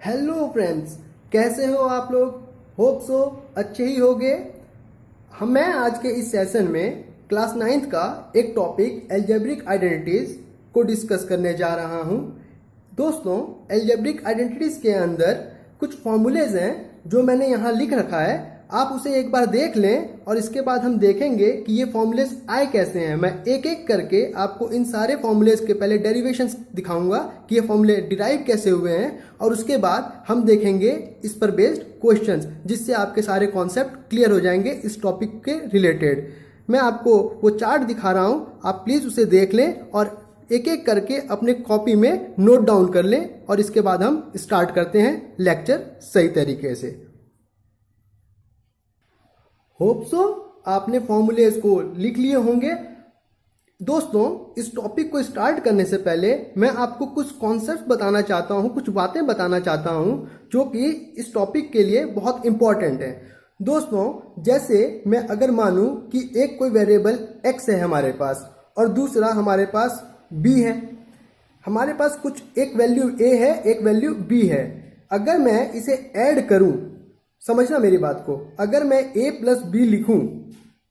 Hello friends, कैसे हो आप लोग। होप सो अच्छे ही होंगे। मैं आज के इस सेशन में क्लास 9th का एक टॉपिक एल्जेब्रिक आइडेंटिटीज को डिस्कस करने जा रहा हूं। दोस्तों, एल्जेब्रिक आइडेंटिटीज के अंदर कुछ फॉर्मूलेज हैं जो मैंने यहाँ लिख रखा है। आप उसे एक बार देख लें और इसके बाद हम देखेंगे कि ये फॉर्मूलेज आए कैसे हैं। मैं एक एक करके आपको इन सारे फॉर्मूलेज के पहले डेरिवेशंस दिखाऊंगा कि ये फॉर्मूले डिराइव कैसे हुए हैं, और उसके बाद हम देखेंगे इस पर बेस्ड क्वेश्चंस, जिससे आपके सारे कॉन्सेप्ट क्लियर हो जाएंगे इस टॉपिक के रिलेटेड। मैं आपको वो चार्ट दिखा रहा हूँ, आप प्लीज़ उसे देख लें और एक एक करके अपने कॉपी में नोट डाउन कर लें, और इसके बाद हम स्टार्ट करते हैं लेक्चर सही तरीके से। होप सो आपने फॉर्मूलेज को लिख लिए होंगे। दोस्तों, इस टॉपिक को स्टार्ट करने से पहले मैं आपको कुछ कॉन्सेप्ट बताना चाहता हूं, कुछ बातें बताना चाहता हूं जो कि इस टॉपिक के लिए बहुत इंपॉर्टेंट है। दोस्तों, जैसे मैं अगर मानूं कि एक कोई वेरिएबल x है हमारे पास और दूसरा हमारे पास b है। हमारे पास कुछ एक वैल्यू a है, एक वैल्यू b है। अगर मैं इसे ऐड करूं, समझना मेरी बात को, अगर मैं a प्लस बी लिखूं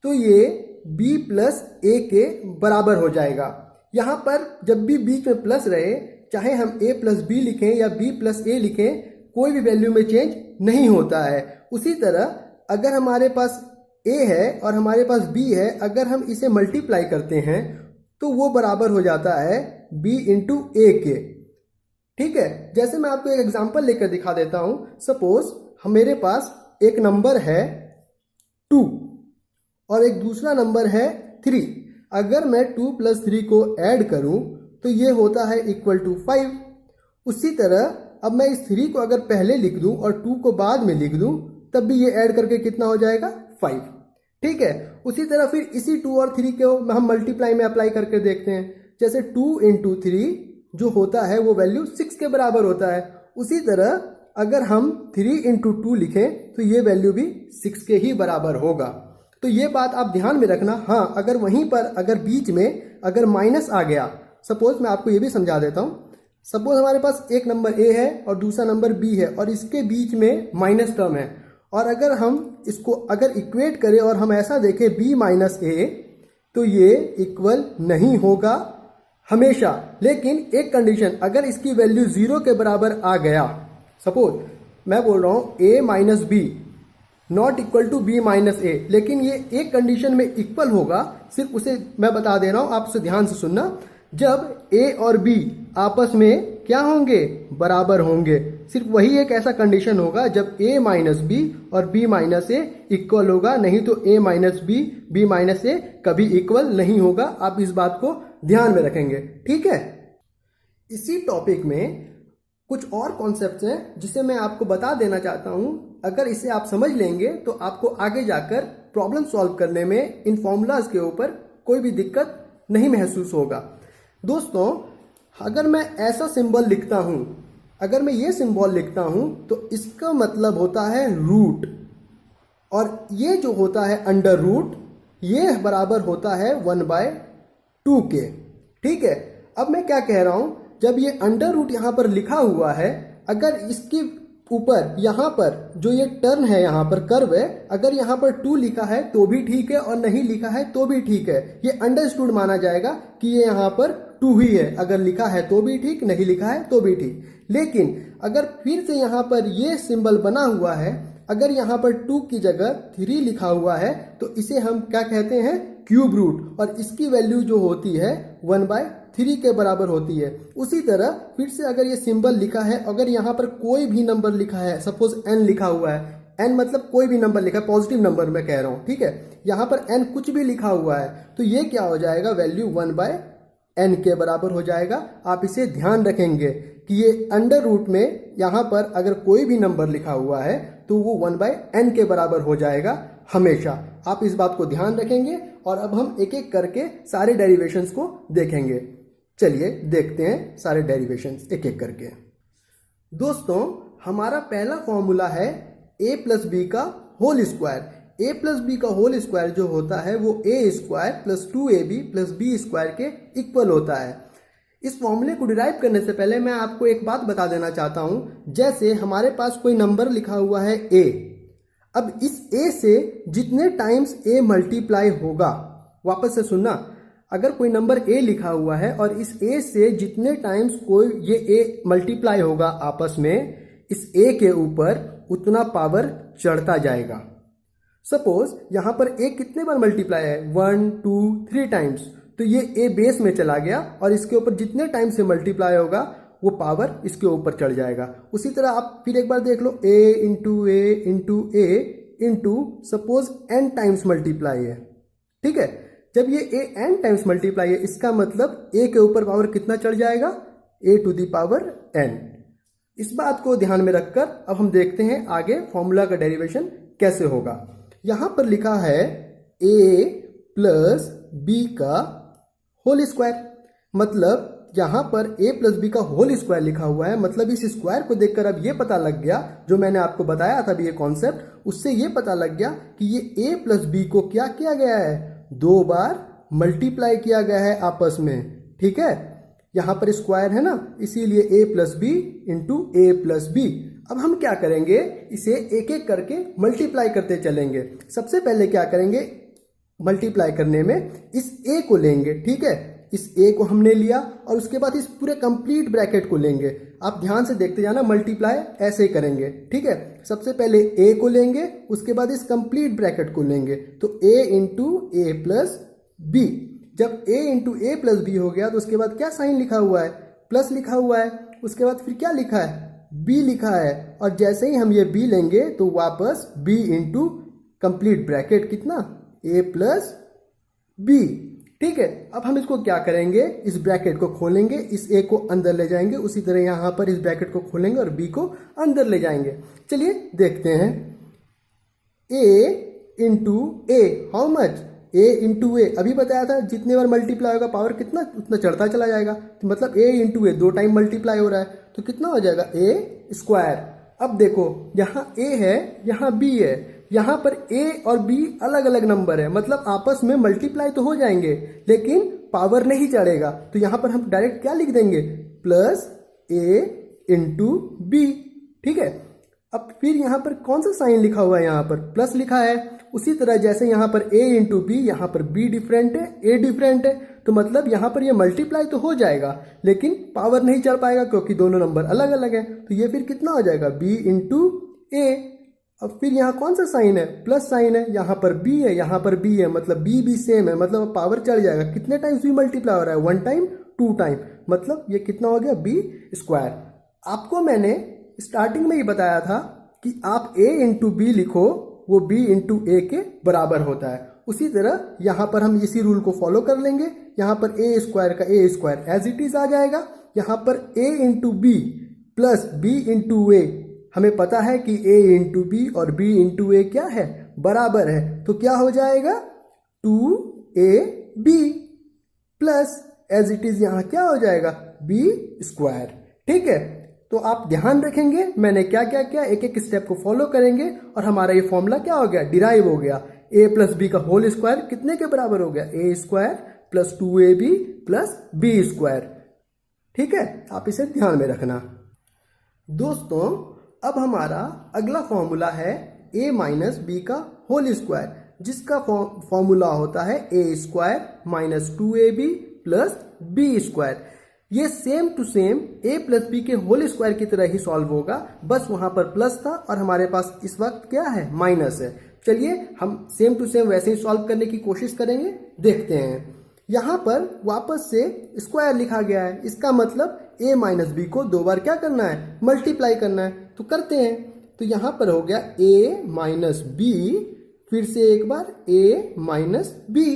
तो ये b प्लस a के बराबर हो जाएगा। यहाँ पर जब भी बीच में प्लस रहे, चाहे हम a प्लस बी लिखें या b प्लस a लिखें, कोई भी वैल्यू में चेंज नहीं होता है। उसी तरह अगर हमारे पास a है और हमारे पास b है, अगर हम इसे मल्टीप्लाई करते हैं तो वो बराबर हो जाता है b इंटू a के। ठीक है, जैसे मैं आपको एक एग्जांपल लेकर दिखा देता हूं। सपोज मेरे पास एक नंबर है 2 और एक दूसरा नंबर है 3। अगर मैं 2 प्लस 3 को ऐड करूं तो ये होता है इक्वल टू 5। उसी तरह अब मैं इस 3 को अगर पहले लिख दूं और 2 को बाद में लिख दूं, तब भी ये ऐड करके कितना हो जाएगा, 5। ठीक है, उसी तरह फिर इसी 2 और 3 को हम मल्टीप्लाई में अप्लाई करके देखते हैं। जैसे 2 इंटू 3 जो होता है वो वैल्यू 6 के बराबर होता है। उसी तरह अगर हम 3 इंटू 2 लिखें तो ये वैल्यू भी 6 के ही बराबर होगा। तो ये बात आप ध्यान में रखना। हाँ, अगर वहीं पर अगर बीच में अगर माइनस आ गया, सपोज मैं आपको ये भी समझा देता हूँ। सपोज हमारे पास एक नंबर a है और दूसरा नंबर b है और इसके बीच में माइनस टर्म है, और अगर हम इसको अगर इक्वेट करें और हम ऐसा देखें b माइनस a, तो ये इक्वल नहीं होगा हमेशा। लेकिन एक कंडीशन, अगर इसकी वैल्यू 0 के बराबर आ गया, सपोज मैं बोल रहा हूँ a minus B not equal to b minus A, लेकिन ये एक कंडीशन में इक्वल होगा। सिर्फ उसे मैं बता दे रहा हूँ, आप उसे ध्यान से सुनना। जब a और b आपस में क्या होंगे, बराबर होंगे। सिर्फ वही एक ऐसा कंडीशन होगा जब a माइनस बी और b माइनस ए इक्वल होगा, नहीं तो a minus B b minus A कभी इक्वल नहीं होगा। आप इस बात को ध्यान में रखेंगे, ठीक है। इसी टॉपिक में कुछ और कॉन्सेप्ट्स हैं जिसे मैं आपको बता देना चाहता हूं। अगर इसे आप समझ लेंगे तो आपको आगे जाकर प्रॉब्लम सॉल्व करने में इन फॉर्मूलाज के ऊपर कोई भी दिक्कत नहीं महसूस होगा। दोस्तों, अगर मैं ऐसा सिंबल लिखता हूं, अगर मैं ये सिंबल लिखता हूं तो इसका मतलब होता है रूट, और ये जो होता है अंडर रूट, ये बराबर होता है 1/2 के। ठीक है, अब मैं क्या कह रहा हूं, जब ये अंडर रूट यहाँ पर लिखा हुआ है, अगर इसके ऊपर यहाँ पर जो ये टर्न है, यहाँ पर कर्व है, अगर यहाँ पर 2 लिखा है तो भी ठीक है और नहीं लिखा है तो भी ठीक है। ये अंडरस्टूड माना जाएगा कि ये यहाँ पर 2 ही है। अगर लिखा है तो भी ठीक, नहीं लिखा है तो भी ठीक। लेकिन अगर फिर से यहाँ पर ये सिंबल बना हुआ है, अगर यहाँ पर 2 की जगह 3 लिखा हुआ है, तो इसे हम क्या कहते हैं, क्यूब रूट, और इसकी वैल्यू जो होती है 1/3 के बराबर होती है। उसी तरह फिर से अगर ये सिंबल लिखा है, अगर यहाँ पर कोई भी नंबर लिखा है, सपोज n लिखा हुआ है, n मतलब कोई भी नंबर लिखा है, पॉजिटिव नंबर मैं कह रहा हूँ, ठीक है, यहाँ पर n कुछ भी लिखा हुआ है, तो ये क्या हो जाएगा, वैल्यू 1/n के बराबर हो जाएगा। आप इसे ध्यान रखेंगे कि ये अंडर रूट में यहाँ पर अगर कोई भी नंबर लिखा हुआ है तो वो 1/n के बराबर हो जाएगा हमेशा। आप इस बात को ध्यान रखेंगे, और अब हम एक एक करके सारे डेरिवेशंस को देखेंगे। चलिए देखते हैं सारे डेरिवेशंस एक एक करके। दोस्तों, हमारा पहला फॉर्मूला है a प्लस बी का whole square. a plus b का होल स्क्वायर जो होता है वो a square plus 2ab plus B square के इक्वल होता है। इस फॉर्मूले को डिराइव करने से पहले मैं आपको एक बात बता देना चाहता हूं। जैसे हमारे पास कोई नंबर लिखा हुआ है a, अब इस a से जितने टाइम्स a मल्टीप्लाई होगा, वापस से सुनना, अगर कोई नंबर a लिखा हुआ है और इस a से जितने टाइम्स कोई ये a मल्टीप्लाई होगा आपस में, इस a के ऊपर उतना पावर चढ़ता जाएगा। सपोज यहां पर a कितने बार मल्टीप्लाई है, 1 2 3 टाइम्स, तो ये a बेस में चला गया और इसके ऊपर जितने टाइम से मल्टीप्लाई होगा वो पावर इसके ऊपर चढ़ जाएगा। उसी तरह आप फिर एक बार देख लो, a into A into A into suppose n times multiply है, ठीक है। जब ये a n टाइम्स मल्टीप्लाई है, इसका मतलब a के ऊपर पावर कितना चढ़ जाएगा, a to the power n। इस बात को ध्यान में रखकर अब हम देखते हैं आगे फॉर्मूला का डेरिवेशन कैसे होगा। यहां पर लिखा है a प्लस बी का होल स्क्वायर, मतलब यहां पर a प्लस बी का होल स्क्वायर लिखा हुआ है, मतलब इस स्क्वायर को देखकर अब ये पता लग गया, जो मैंने आपको बताया था ये कॉन्सेप्ट, उससे ये पता लग गया कि ये a प्लस बी को क्या किया गया है, 2 बार मल्टीप्लाई किया गया है आपस में, ठीक है। यहां पर स्क्वायर है ना, इसीलिए a plus b into a plus b. अब हम क्या करेंगे, इसे एक एक करके मल्टीप्लाई करते चलेंगे। सबसे पहले क्या करेंगे, मल्टीप्लाई करने में इस a को लेंगे, ठीक है, इस a को हमने लिया और उसके बाद इस पूरे कंप्लीट ब्रैकेट को लेंगे। आप ध्यान से देखते जाना, मल्टीप्लाई ऐसे ही करेंगे, ठीक है। सबसे पहले a को लेंगे, उसके बाद इस कंप्लीट ब्रैकेट को लेंगे, तो a into a plus b. जब a into a plus b हो गया तो उसके बाद क्या साइन लिखा हुआ है, प्लस लिखा हुआ है, उसके बाद फिर क्या लिखा है, b लिखा है, और जैसे ही हम ये b लेंगे तो वापस b इंटू कंप्लीट ब्रैकेट कितना, a प्लस बी, ठीक है। अब हम इसको क्या करेंगे, इस ब्रैकेट को खोलेंगे, इस a को अंदर ले जाएंगे, उसी तरह यहां पर इस ब्रैकेट को खोलेंगे और b को अंदर ले जाएंगे। चलिए देखते हैं, a into A, how much, a into A, अभी बताया था जितने बार मल्टीप्लाई होगा पावर कितना उतना चढ़ता चला जाएगा, तो मतलब a into A 2 time multiply हो रहा है, तो कितना हो जाएगा, a स्क्वायर। अब देखो यहाँ a है, यहाँ b है, यहाँ पर a और b अलग अलग नंबर है, मतलब आपस में मल्टीप्लाई तो हो जाएंगे लेकिन पावर नहीं चढ़ेगा, तो यहाँ पर हम डायरेक्ट क्या लिख देंगे, प्लस a इंटू बी, ठीक है। अब फिर यहाँ पर कौन सा साइन लिखा हुआ है, यहाँ पर प्लस लिखा है। उसी तरह जैसे यहाँ पर a इंटू बी, यहाँ पर b डिफरेंट है, a डिफरेंट है, तो मतलब यहाँ पर ये मल्टीप्लाई तो हो जाएगा लेकिन पावर नहीं चढ़ पाएगा क्योंकि दोनों नंबर अलग अलग है, तो ये फिर कितना हो जाएगा, b इंटू ए। अब फिर यहाँ कौन सा साइन है, प्लस साइन है, यहाँ पर b है, यहाँ पर b है, मतलब b भी सेम है, मतलब पावर चढ़ जाएगा। कितने टाइम्स b मल्टीप्लाई हो रहा है, 1 टाइम 2 टाइम, मतलब ये कितना हो गया, b स्क्वायर। आपको मैंने स्टार्टिंग में ही बताया था कि आप a इंटू बी लिखो, वो b इंटू ए के बराबर होता है। उसी तरह यहाँ पर हम इसी रूल को फॉलो कर लेंगे, यहाँ पर a स्क्वायर का a square as it is आ जाएगा, यहाँ पर a into B plus b into A, हमें पता है कि a इंटू बी और b इंटू ए क्या है, बराबर है, तो क्या हो जाएगा, 2ab plus as it is यहाँ क्या हो जाएगा, b स्क्वायर, ठीक है। तो आप ध्यान रखेंगे मैंने क्या क्या किया, एक एक स्टेप को फॉलो करेंगे और हमारा ये फॉर्मूला क्या हो गया, डिराइव हो गया। a प्लस बी का होल स्क्वायर कितने के बराबर हो गया, a square plus 2ab plus B square, ठीक है। आप इसे ध्यान में रखना। दोस्तों अब हमारा अगला फॉर्मूला है a माइनस बी का होल स्क्वायर, जिसका फॉर्मूला होता है a square minus 2ab plus B square. ये same to same a plus B के होल स्क्वायर की तरह ही सॉल्व होगा, बस वहां पर प्लस था और हमारे पास इस वक्त क्या है, माइनस है। चलिए हम सेम टू सेम वैसे ही सॉल्व करने की कोशिश करेंगे, देखते हैं। यहां पर वापस से स्क्वायर लिखा गया है, इसका मतलब a माइनस बी को 2 बार क्या करना है, मल्टीप्लाई करना है, तो करते हैं। तो यहां पर हो गया a माइनस बी, फिर से एक बार a माइनस बी,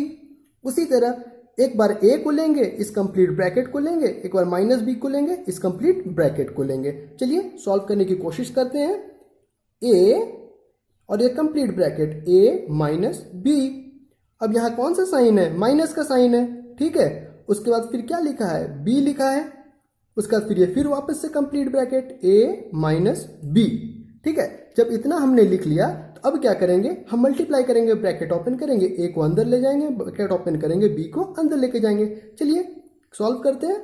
उसी तरह एक बार a को लेंगे, इस कंप्लीट ब्रैकेट को लेंगे, एक बार माइनस बी को लेंगे, इस कंप्लीट ब्रैकेट को लेंगे। चलिए सॉल्व करने की कोशिश करते हैं। a और ये complete bracket a minus b, अब यहाँ कौन सा साइन है, माइनस का साइन है, ठीक है। उसके बाद फिर क्या लिखा है, b लिखा है, उसके बाद फिर ये फिर वापस से complete bracket a minus b, ठीक है। जब इतना हमने लिख लिया तो अब क्या करेंगे, हम मल्टीप्लाई करेंगे, ब्रैकेट ओपन करेंगे, a को अंदर ले जाएंगे, ब्रैकेट ओपन करेंगे, b को अंदर लेके जाएंगे। चलिए सॉल्व करते हैं।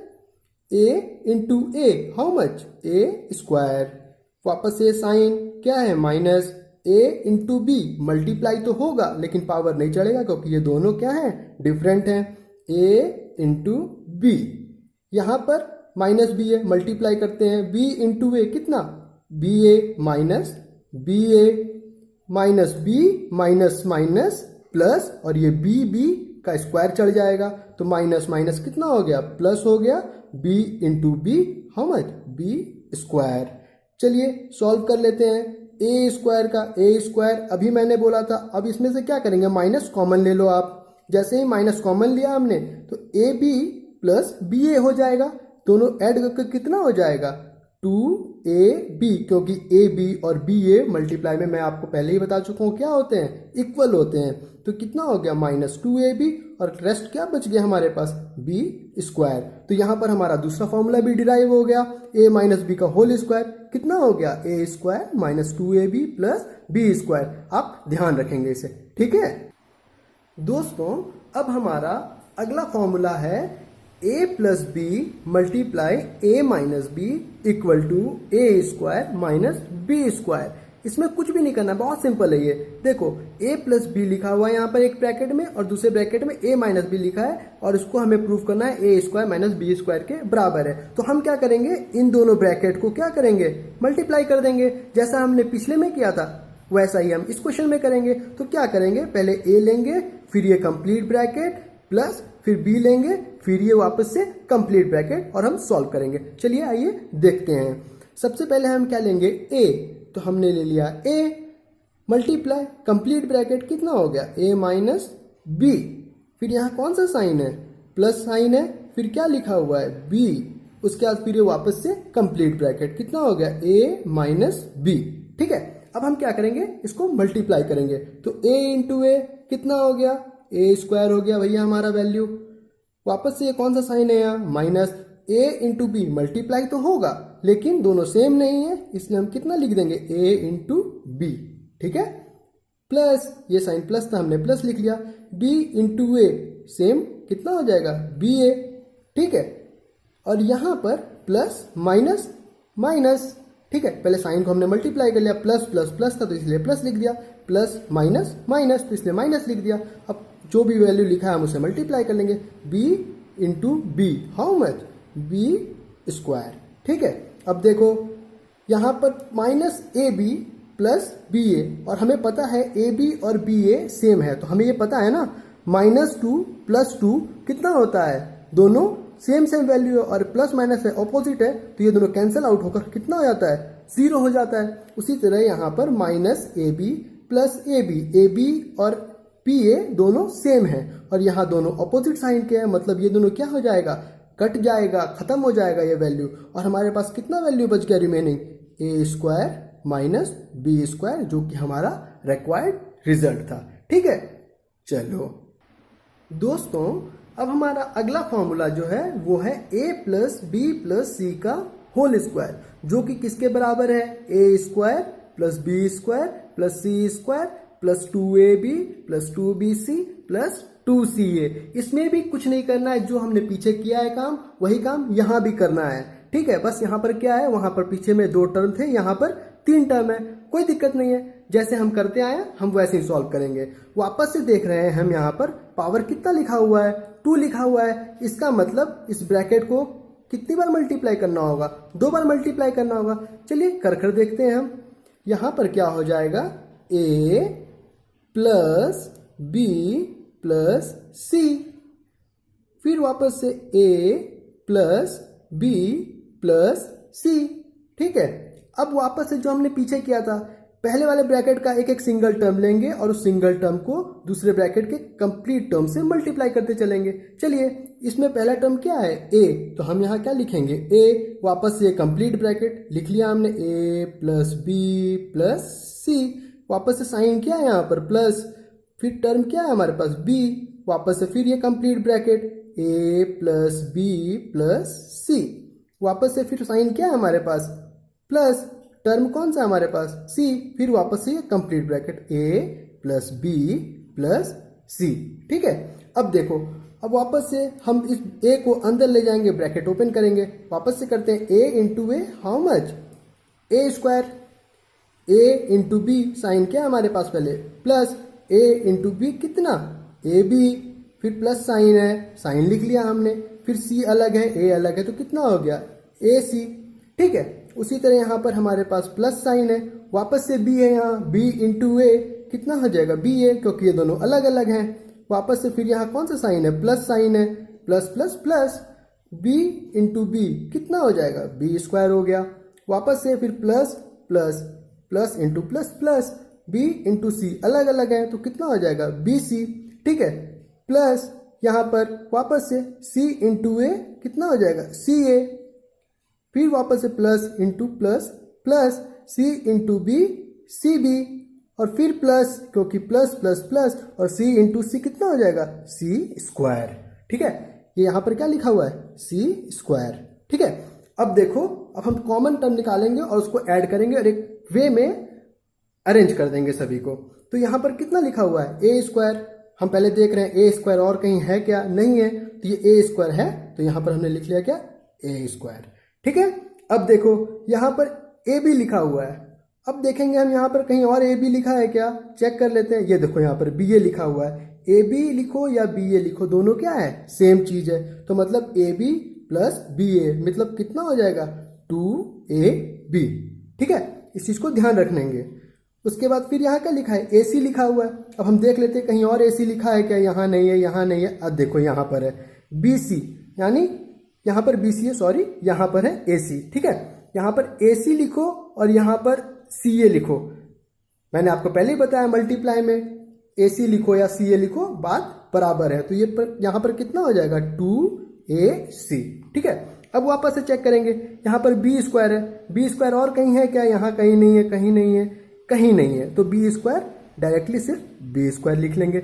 A into A, how much, A square. वापस से साइन क्या है, minus A into B, multiply तो होगा लेकिन पावर नहीं चढ़ेगा क्योंकि ये दोनों क्या है, डिफरेंट हैं। ए इंटू बी, यहाँ पर माइनस बी है, मल्टीप्लाई करते हैं, बी इंटू ए कितना, B A minus B A, minus B minus minus plus, और ये बी का स्क्वायर चढ़ जाएगा तो माइनस माइनस कितना हो गया, प्लस हो गया, b into B, how much, B square. चलिए सॉल्व कर लेते हैं ए स्क्वायर का, ए स्क्वायर अभी मैंने बोला था। अब इसमें से क्या करेंगे, माइनस कॉमन ले लो आप। जैसे ही माइनस कॉमन लिया हमने तो ए बी प्लस बी ए हो जाएगा, दोनों ऐड करके कितना हो जाएगा, 2ab, क्योंकि ए बी और बी ए मल्टीप्लाई में मैं आपको पहले ही बता चुका हूँ क्या होते हैं, इक्वल होते हैं। तो कितना हो गया, -2ab, और रेस्ट क्या बच गया हमारे पास, बी स्क्वायर। तो यहाँ पर हमारा दूसरा फॉर्मूला भी डिराइव हो गया, a माइनस बी का होल स्क्वायर कितना हो गया, a square minus 2ab plus B square. आप ध्यान रखेंगे इसे, ठीक है दोस्तों। अब हमारा अगला फॉर्मूला है a plus b multiply a minus b equal to a square minus b square. इसमें कुछ भी नहीं करना, बहुत सिंपल है ये। देखो a प्लस बी लिखा हुआ है यहाँ पर एक ब्रैकेट में, और दूसरे ब्रैकेट में a माइनस बी लिखा है, और इसको हमें प्रूव करना है a square minus b square के बराबर है। तो हम क्या करेंगे, इन दोनों ब्रैकेट को क्या करेंगे, मल्टीप्लाई कर देंगे। जैसा हमने पिछले में किया था वैसा ही हम इस क्वेश्चन में करेंगे। तो क्या करेंगे, पहले a लेंगे, फिर ये कंप्लीट ब्रैकेट प्लस, फिर b लेंगे, फिर ये वापस से कंप्लीट ब्रैकेट, और हम सॉल्व करेंगे। चलिए आइए देखते हैं। सबसे पहले हम क्या लेंगे, a, तो हमने ले लिया a मल्टीप्लाई कंप्लीट ब्रैकेट कितना हो गया, a माइनस बी, फिर यहाँ कौन सा साइन है, प्लस साइन है, फिर क्या लिखा हुआ है, b, उसके बाद फिर ये वापस से कंप्लीट ब्रैकेट कितना हो गया, a माइनस बी। ठीक है, अब हम क्या करेंगे, इसको मल्टीप्लाई करेंगे। तो a इंटू ए कितना हो गया, ए स्क्वायर हो गया भैया हमारा वैल्यू। वापस से ये कौन सा साइन है यहाँ, minus, a into B multiply तो होगा लेकिन दोनों सेम नहीं है, इसलिए हम कितना लिख देंगे, a इंटू बी। ठीक है, प्लस, ये साइन प्लस था हमने प्लस लिख लिया, b इंटू ए सेम कितना हो जाएगा, बी ए। ठीक है, और यहाँ पर प्लस माइनस माइनस। ठीक है, पहले साइन को हमने मल्टीप्लाई कर लिया, प्लस प्लस प्लस था तो इसलिए प्लस लिख दिया, प्लस माइनस माइनस तो इसलिए माइनस लिख दिया। अब जो भी वैल्यू लिखा है हम उसे मल्टीप्लाई कर लेंगे, b into B, how much, B square. ठीक है, अब देखो यहाँ पर minus A B plus B A, और हमें पता है ए बी और बी ए सेम है, तो हमें ये पता है ना, -2 + 2 कितना होता है, दोनों सेम वैल्यू है, और प्लस माइनस है ऑपोजिट है, तो ये दोनों कैंसिल आउट होकर कितना हो जाता है, 0 हो जाता है। उसी तरह यहाँ पर -ab प्लस ए बी और पी ए दोनों सेम है, और यहाँ दोनों ऑपोजिट साइन के हैं, मतलब ये दोनों क्या हो जाएगा, कट जाएगा, खत्म हो जाएगा ये वैल्यू, और हमारे पास कितना वैल्यू बच गया रिमेनिंग, ए स्क्वायर माइनस बी स्क्वायर, जो कि हमारा रिक्वायर्ड रिजल्ट था। ठीक है, चलो दोस्तों, अब हमारा अगला फॉर्मूला जो है वो है a plus b plus c का होल स्क्वायर, जो कि किसके बराबर है, a square plus B square plus c square plus 2ab plus 2bc plus 2ca। इसमें भी कुछ नहीं करना है, जो हमने पीछे किया है काम वही काम यहाँ भी करना है। ठीक है, बस यहाँ पर क्या है, वहां पर पीछे में 2 टर्म थे, यहाँ पर 3 टर्म है, कोई दिक्कत नहीं है, जैसे हम करते आए हम वैसे ही सॉल्व करेंगे। वापस से देख रहे हैं हम यहाँ पर पावर कितना लिखा हुआ है, 2 लिखा हुआ है, इसका मतलब इस ब्रैकेट को कितनी बार मल्टीप्लाई करना होगा, 2 बार मल्टीप्लाई करना होगा। चलिए कर देखते हैं हम। यहाँ पर क्या हो जाएगा, a plus b plus c, फिर वापस से a plus b plus c। ठीक है, अब वापस से जो हमने पीछे किया था, पहले वाले ब्रैकेट का एक एक सिंगल टर्म लेंगे और उस सिंगल टर्म को दूसरे ब्रैकेट के कंप्लीट टर्म से मल्टीप्लाई करते चलेंगे। चलिए, इसमें पहला टर्म क्या है, a, तो हम यहाँ क्या लिखेंगे, a, वापस से कंप्लीट ब्रैकेट लिख लिया हमने, a plus b plus c, वापस से साइन क्या है यहाँ पर प्लस, फिर टर्म क्या है हमारे पास b, वापस से फिर ये complete bracket a plus b plus c, वापस से फिर साइन क्या है हमारे पास प्लस, टर्म कौन सा है हमारे पास c, फिर वापस से ये complete bracket a plus b plus c। ठीक है, अब देखो अब वापस से हम इस a को अंदर ले जाएंगे, ब्रैकेट ओपन करेंगे, वापस से करते हैं a into A, how much, A square, a into b, sign क्या है हमारे पास पहले, प्लस a इंटू बी कितना, ए बी, फिर प्लस साइन है, साइन लिख लिया हमने, फिर c अलग है, a अलग है, तो कितना हो गया, ए सी। ठीक है, उसी तरह यहाँ पर हमारे पास प्लस साइन है, वापस से b है यहाँ, b इंटू ए कितना हो जाएगा, बी ए, क्योंकि ये दोनों अलग अलग हैं। वापस से फिर यहाँ कौन सा साइन है, प्लस साइन है, plus plus plus, b into b कितना हो जाएगा, बी स्क्वायर हो गया। वापस से फिर plus plus plus into plus plus, b into c अलग अलग है, तो कितना हो जाएगा, बी सी। ठीक है, प्लस यहाँ पर वापस से c इंटू ए कितना हो जाएगा, सी ए, फिर वापस से plus into plus plus, c into b, c b, और फिर प्लस, क्योंकि प्लस प्लस प्लस, और c इंटू सी कितना हो जाएगा, सी स्क्वायर। ठीक है, ये यहाँ पर क्या लिखा हुआ है, सी स्क्वायर। ठीक है, अब देखो, अब हम कॉमन टर्म निकालेंगे और उसको ऐड करेंगे और एक वे में अरेंज कर देंगे सभी को। तो यहाँ पर कितना लिखा हुआ है, ए स्क्वायर, हम पहले देख रहे हैं ए स्क्वायर और कहीं है क्या, नहीं है, तो ये ए स्क्वायर है, तो यहाँ पर हमने लिख लिया क्या, ए स्क्वायर। ठीक है, अब देखो यहाँ पर ए बी लिखा हुआ है, अब देखेंगे हम यहाँ पर कहीं और ए बी लिखा है क्या, चेक कर लेते हैं। ये देखो यहाँ पर बी ए लिखा हुआ है, ए बी लिखो या बी ए लिखो, दोनों क्या है, सेम चीज है, तो मतलब ए बी प्लस बी ए, मतलब कितना हो जाएगा, 2ab। ठीक है, इस चीज को ध्यान रखेंगे। उसके बाद फिर यहाँ क्या लिखा है, ए सी लिखा हुआ है, अब हम देख लेते हैं कहीं और ए सी लिखा है क्या, यहाँ नहीं है, यहाँ नहीं है, अब देखो यहाँ पर है बी सी, यानी यहाँ पर बी सी है, सॉरी, यहाँ पर है ए सी। ठीक है, यहाँ पर ए सी लिखो और यहाँ पर सी ए लिखो, मैंने आपको पहले ही बताया मल्टीप्लाई में ए सी लिखो या सी ए लिखो, बात बराबर है, तो ये यहाँ पर कितना हो जाएगा, 2ac। ठीक है, अब वापस से चेक करेंगे, यहाँ पर बी स्क्वायर है, बी स्क्वायर और कहीं है क्या, यहाँ कहीं नहीं है, कहीं नहीं है, कहीं नहीं है, तो बी स्क्वायर डायरेक्टली सिर्फ बी स्क्वायर लिख लेंगे,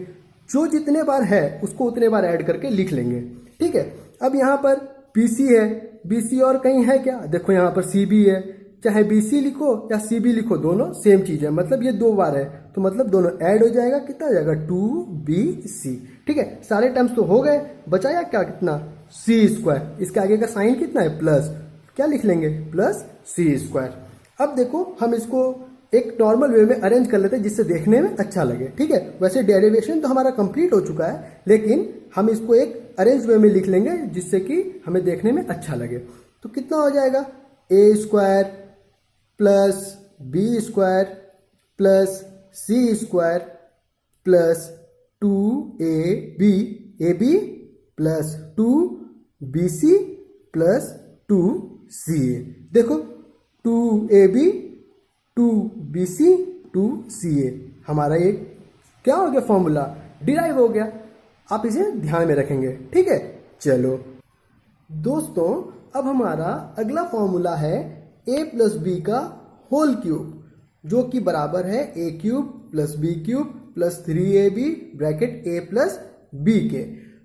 जो जितने बार है उसको उतने बार ऐड करके लिख लेंगे। ठीक है, अब यहाँ पर बी सी है, बी सी और कहीं है क्या, देखो यहाँ पर सी बी है, चाहे बी सी लिखो या सी बी लिखो, दोनों सेम चीज है, मतलब ये दो बार है, तो मतलब दोनों ऐड हो जाएगा, कितना हो जाएगा, 2bc। ठीक है, सारे टर्म्स तो हो गए, बचाया क्या, कितना, सी स्क्वायर, इसके आगे का साइन कितना है, प्लस, क्या लिख लेंगे, प्लस सी स्क्वायर। अब देखो हम इसको एक नॉर्मल वे में अरेंज कर लेते हैं जिससे देखने में अच्छा लगे। ठीक है, वैसे डेरिवेशन तो हमारा कंप्लीट हो चुका है, लेकिन हम इसको एक अरेंज वे में लिख लेंगे जिससे कि हमें देखने में अच्छा लगे। तो कितना हो जाएगा, a square plus B square plus c square plus 2ab plus 2bc plus 2ca। देखो 2ab 2bc 2ca, हमारा ये क्या हो गया, फॉर्मूला डिराइव हो गया। आप इसे ध्यान में रखेंगे। ठीक है, चलो दोस्तों, अब हमारा अगला फॉर्मूला है a प्लस बी का होल क्यूब, जो कि बराबर है a cube plus b cube plus 3ab bracket a plus B के।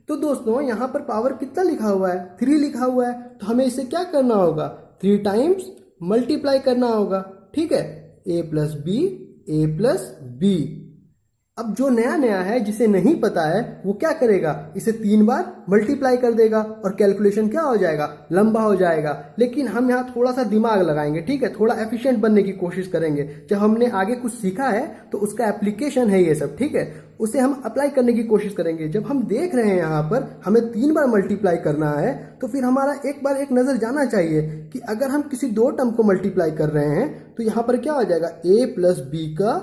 तो दोस्तों यहाँ पर पावर कितना लिखा हुआ है, 3 लिखा हुआ है, तो हमें इसे क्या करना होगा, 3 टाइम्स मल्टीप्लाई करना होगा। ठीक है, a प्लस बी। अब जो नया नया है, जिसे नहीं पता है, वो क्या करेगा, इसे 3 बार मल्टीप्लाई कर देगा और कैलकुलेशन क्या हो जाएगा, लंबा हो जाएगा। लेकिन हम यहाँ थोड़ा सा दिमाग लगाएंगे। ठीक है, थोड़ा एफिशिएंट बनने की कोशिश करेंगे। जब हमने आगे कुछ सीखा है तो उसका एप्लीकेशन है ये सब। ठीक है, उसे हम अप्लाई करने की कोशिश करेंगे। जब हम देख रहे हैं यहाँ पर हमें 3 बार मल्टीप्लाई करना है, तो फिर हमारा एक बार एक नजर जाना चाहिए कि अगर हम किसी 2 टर्म को मल्टीप्लाई कर रहे हैं तो यहाँ पर क्या हो जाएगा, a प्लस बी का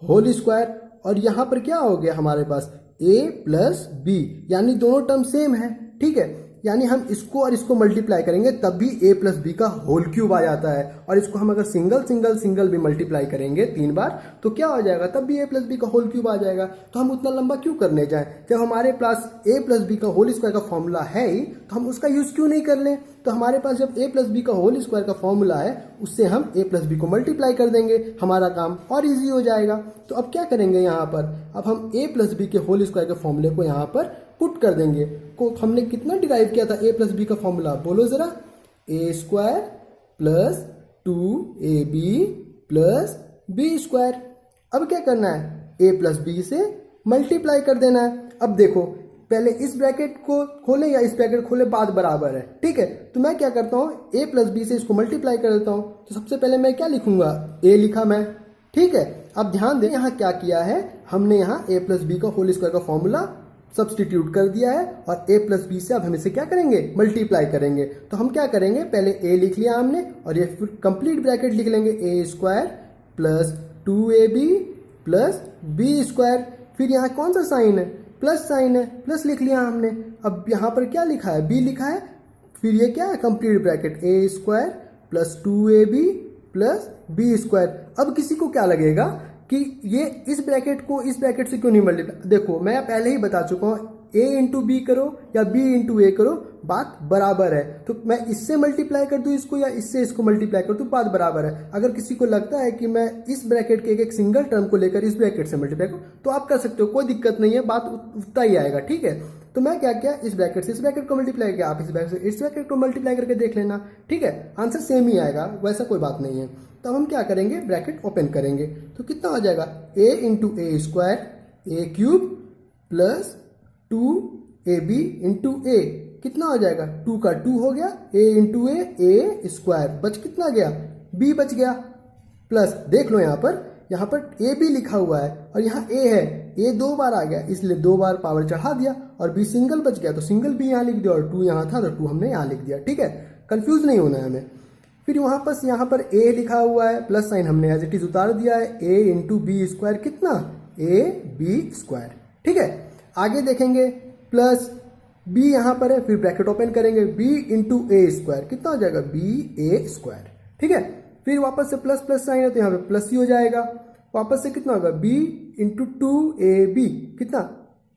होल स्क्वायर, और यहाँ पर क्या हो गया हमारे पास, a प्लस बी, यानी दोनों टर्म सेम है। ठीक है, यानी हम इसको और इसको मल्टीप्लाई करेंगे तब भी a प्लस बी का होल क्यूब आ जाता है, और इसको हम अगर सिंगल भी मल्टीप्लाई करेंगे 3 बार तो क्या हो जाएगा, तब भी a प्लस बी का होल क्यूब आ जाएगा। तो हम उतना लंबा क्यों करने जाएं, जब हमारे पास a प्लस बी का होल स्क्वायर का फॉर्मूला है ही, तो हम उसका यूज क्यों नहीं कर लें। तो हमारे पास जब a प्लस बी का होल स्क्वायर का फॉर्मूला है, उससे हम a प्लस बी को मल्टीप्लाई कर देंगे, हमारा काम और ईजी हो जाएगा। तो अब क्या करेंगे यहाँ पर, अब हम a प्लस बी के होल स्क्वायर के फॉर्मूले को यहाँ पर पुट कर देंगे। को हमने कितना डिराइव किया था a प्लस बी का फॉर्मूला, बोलो जरा, a square plus 2ab plus B square. अब क्या करना है, a प्लस बी से मल्टीप्लाई कर देना है। अब देखो पहले इस ब्रैकेट को खोले या इस ब्रैकेट खोले, बात बराबर है। ठीक है, तो मैं क्या करता हूँ, a प्लस बी से इसको मल्टीप्लाई कर देता हूँ। तो सबसे पहले मैं क्या लिखूंगा, a लिखा मैं। ठीक है, अब ध्यान दें यहाँ क्या किया है, हमने यहाँ a प्लस बी का होल स्क्वायर का फॉर्मूला सब्सटीट्यूट कर दिया है और a प्लस बी से अब हम इसे क्या करेंगे, मल्टीप्लाई करेंगे। तो हम क्या करेंगे, पहले a लिख लिया हमने और ये फिर कंप्लीट ब्रैकेट लिख लेंगे, a square plus 2ab plus B square. फिर यहाँ कौन सा साइन है, प्लस साइन है, प्लस लिख लिया हमने। अब यहाँ पर क्या लिखा है, b लिखा है। फिर ये क्या है, complete bracket a square plus 2ab plus B square. अब किसी को क्या लगेगा कि ये इस ब्रैकेट को इस ब्रैकेट से क्यों नहीं मल्टीप्लाई, देखो मैं पहले ही बता चुका हूँ, a इंटू बी करो या b इंटू ए करो, बात बराबर है। तो मैं इससे मल्टीप्लाई कर दूं इसको या इससे इसको मल्टीप्लाई कर दूं, बात बराबर है। अगर किसी को लगता है कि मैं इस ब्रैकेट के एक सिंगल टर्म को लेकर इस ब्रैकेट से मल्टीप्लाई करूं, तो आप कर सकते हो, कोई दिक्कत नहीं है, बात उतना ही आएगा। ठीक है, तो मैं क्या किया, इस ब्रैकेट से इस ब्रैकेट को मल्टीप्लाई किया, आप इस ब्रैकेट से इस ब्रैकेट को मल्टीप्लाई करके देख लेना। ठीक है, आंसर सेम ही आएगा, वैसा कोई बात नहीं है। तो हम क्या करेंगे, ब्रैकेट ओपन करेंगे तो कितना हो जाएगा, a into a square a cube plus 2ab into ए, कितना हो जाएगा, 2 का 2 हो गया, a इंटू ए स्क्वायर, बच कितना गया, b बच गया, प्लस देख लो यहाँ पर a b लिखा हुआ है और यहाँ a है, a 2 बार आ गया इसलिए 2 बार पावर चढ़ा दिया और b सिंगल बच गया तो सिंगल b यहाँ लिख दिया और 2 यहाँ था तो 2 हमने यहाँ लिख दिया। ठीक है, कंफ्यूज नहीं होना है हमें। फिर यहाँ पर a लिखा हुआ है, प्लस साइन हमने एज इट इज उतार दिया है, a इंटू बी स्क्वायर, कितना, a b स्क्वायर। ठीक है, आगे देखेंगे, प्लस b यहाँ पर है, फिर ब्रैकेट ओपन करेंगे, b इंटू ए स्क्वायर, कितना हो जाएगा, b a स्क्वायर। ठीक है, फिर वापस से प्लस प्लस साइन है तो यहाँ पे प्लस ही हो जाएगा, वापस से कितना होगा, b इंटू 2ab, कितना,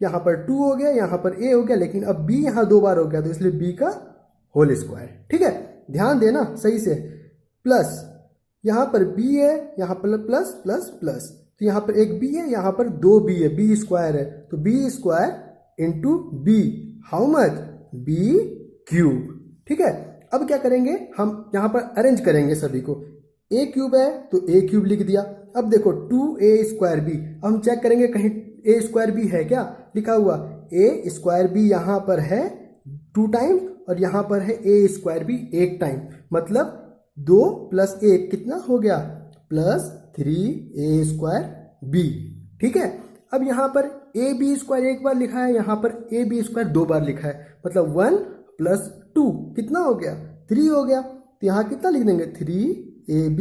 यहाँ पर 2 हो गया, यहाँ पर a हो गया, लेकिन अब b यहाँ 2 बार हो गया तो इसलिए b का होल स्क्वायर। ठीक है, ध्यान देना सही से, प्लस यहाँ पर b है, यहाँ पर प्लस प्लस प्लस, तो यहाँ पर एक b है, यहाँ पर 2b है, b स्क्वायर है, तो b square into b, how much, b cube. ठीक है, अब क्या करेंगे, हम यहाँ पर अरेंज करेंगे सभी को, a क्यूब है तो a क्यूब लिख दिया। अब देखो 2a स्क्वायर b, अब हम चेक करेंगे कहीं a स्क्वायर b है क्या, लिखा हुआ a स्क्वायर b यहाँ पर है 2 टाइम्स और यहाँ पर है a स्क्वायर b 1 टाइम, मतलब 2 प्लस 1 कितना हो गया, प्लस 3a स्क्वायर b। ठीक है, अब यहाँ पर ए बी स्क्वायर 1 बार लिखा है, यहाँ पर ए बी स्क्वायर 2 बार लिखा है, मतलब 1 प्लस 2 कितना हो गया, 3 हो गया। तो यहाँ कितना लिख देंगे, 3ab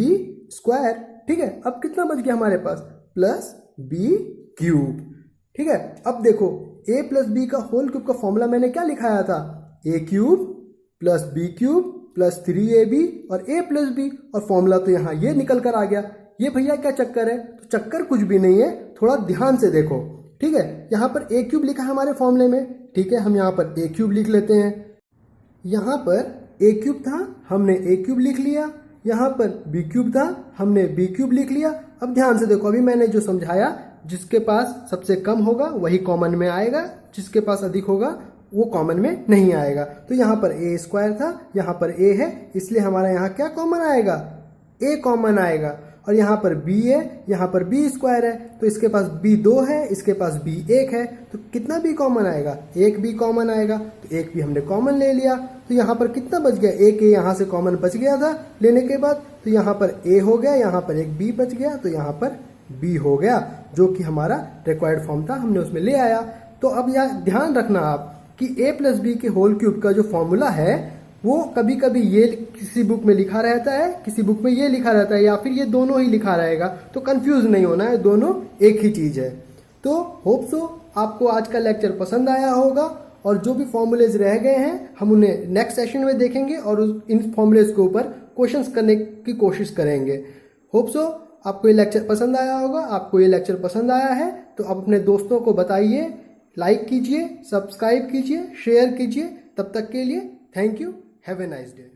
स्क्वायर। ठीक है, अब कितना बच गया हमारे पास, प्लस b क्यूब। ठीक है, अब देखो a प्लस बी का होल क्यूब का फॉर्मूला मैंने क्या लिखाया था, a cube plus b cube plus 3ab और a प्लस बी, और फॉर्मूला तो यहाँ ये निकल कर आ गया। ये भैया क्या चक्कर है, तो चक्कर कुछ भी नहीं है, थोड़ा ध्यान से देखो। ठीक है, यहाँ पर a क्यूब लिखा है हमारे फॉर्मूले में, ठीक है, हम यहाँ पर a क्यूब लिख लेते हैं। यहाँ पर a क्यूब था, हमने a क्यूब लिख लिया, यहाँ पर b क्यूब था, हमने b क्यूब लिख लिया। अब ध्यान से देखो, अभी मैंने जो समझाया, जिसके पास सबसे कम होगा वही कॉमन में आएगा, जिसके पास अधिक होगा वो कॉमन में नहीं आएगा। तो यहाँ पर a स्क्वायर था, यहाँ पर a है, इसलिए हमारा यहाँ क्या कॉमन आएगा, a कॉमन आएगा। और यहाँ पर b है, यहाँ पर b स्क्वायर है, तो इसके पास b 2 है, इसके पास b 1 है, तो कितना b कॉमन आएगा, 1 b कॉमन आएगा। तो 1 b हमने कॉमन ले लिया, तो यहाँ पर कितना बच गया, एक a यहाँ से कॉमन बच गया था लेने के बाद, तो यहाँ पर a हो गया, यहाँ पर एक b बच गया, तो यहाँ पर b हो गया, जो कि हमारा रिक्वायर्ड फॉर्म था, हमने उसमें ले आया। तो अब यह ध्यान रखना आप कि a प्लस बी के होल क्यूब का जो फॉर्मूला है वो कभी कभी ये किसी बुक में लिखा रहता है, किसी बुक में ये लिखा रहता है, या फिर ये दोनों ही लिखा रहेगा, तो कंफ्यूज नहीं होना है, दोनों एक ही चीज है। तो होप सो आपको आज का लेक्चर पसंद आया होगा, और जो भी फॉर्मूलेज रह गए हैं हम उन्हें नेक्स्ट सेशन में देखेंगे और इन फॉर्मूलेज के ऊपर क्वेश्चंस करने की कोशिश करेंगे। होप सो आपको ये लेक्चर पसंद आया होगा। आपको ये लेक्चर पसंद आया है तो आप अपने दोस्तों को बताइए, लाइक कीजिए, सब्सक्राइब कीजिए, शेयर कीजिए। तब तक के लिए thank you, have a nice day.